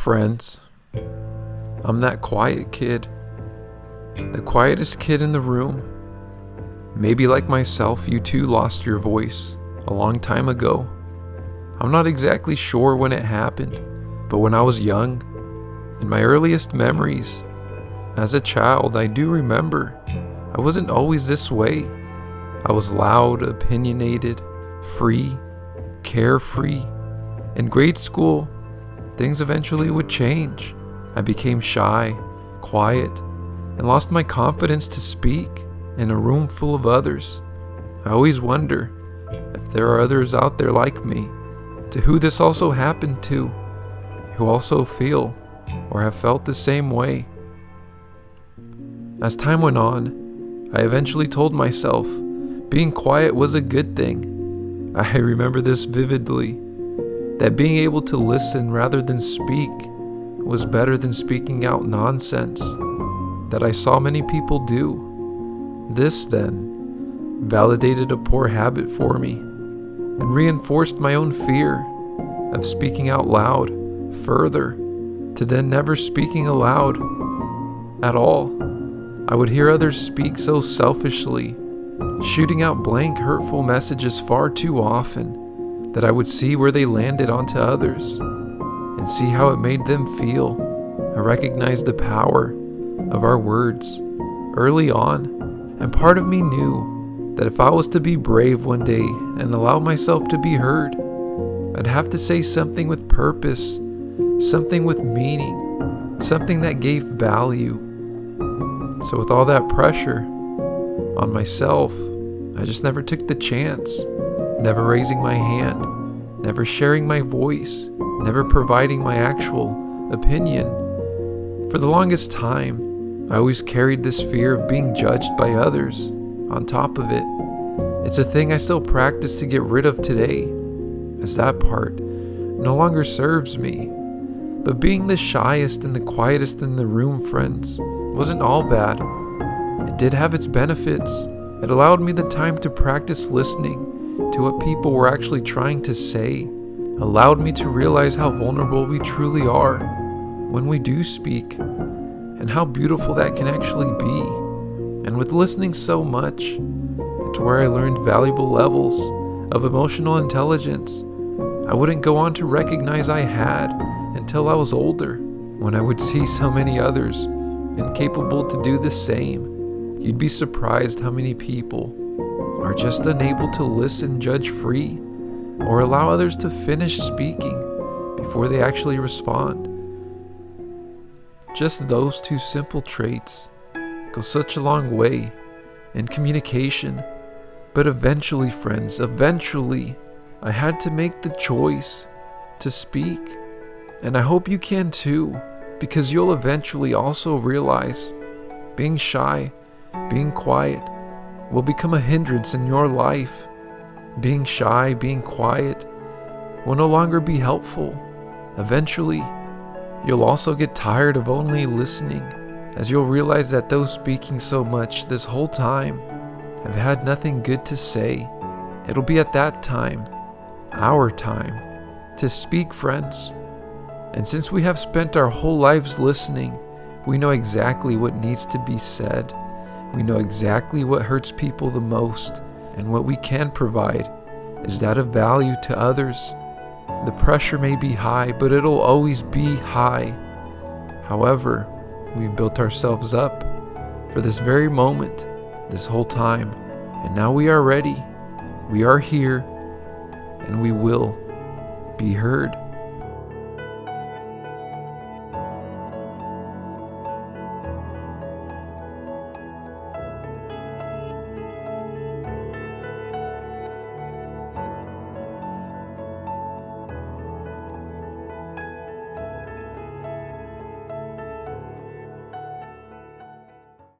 Friends, I'm that quiet kid, the quietest kid in the room. Maybe like myself, you too lost your voice a long time ago. I'm not exactly sure when it happened, but when I was young, in my earliest memories, as a child, I do remember I wasn't always this way. I was loud, opinionated, free, carefree. In grade school, things eventually would change. I became shy, quiet, and lost my confidence to speak in a room full of others. I always wonder if there are others out there like me, to who this also happened to, who also feel or have felt the same way. As time went on, I eventually told myself being quiet was a good thing. I remember this vividly, that being able to listen rather than speak was better than speaking out nonsense that I saw many people do. This then validated a poor habit for me and reinforced my own fear of speaking out loud further, to then never speaking aloud at all. I would hear others speak so selfishly, shooting out blank, hurtful messages far too often, that I would see where they landed onto others and see how it made them feel. I recognized the power of our words early on, and part of me knew that if I was to be brave one day and allow myself to be heard, I'd have to say something with purpose, something with meaning, something that gave value. So with all that pressure on myself, I just never took the chance, never raising my hand, never sharing my voice, never providing my actual opinion. For the longest time, I always carried this fear of being judged by others on top of it. It's a thing I still practice to get rid of today, as that part no longer serves me. But being the shyest and the quietest in the room, friends, wasn't all bad. It did have its benefits. It allowed me the time to practice listening to what people were actually trying to say, allowed me to realize how vulnerable we truly are when we do speak, and how beautiful that can actually be. And with listening so much, it's where I learned valuable levels of emotional intelligence I wouldn't go on to recognize I had until I was older, when I would see so many others incapable to do the same. You'd be surprised how many people are just unable to listen judge-free or allow others to finish speaking before they actually respond. Just those two simple traits go such a long way in communication. But eventually, friends, I had to make the choice to speak. And I hope you can too, because you'll eventually also realize being shy, being quiet will become a hindrance in your life. Being shy, being quiet will no longer be helpful. Eventually, you'll also get tired of only listening, as you'll realize that those speaking so much this whole time have had nothing good to say. It'll be at that time, our time, to speak, friends. And since we have spent our whole lives listening, we know exactly what needs to be said. We know exactly what hurts people the most, and what we can provide is that of value to others. The pressure may be high, but it'll always be high. However, we've built ourselves up for this very moment, this whole time, and now we are ready. We are here, and we will be heard.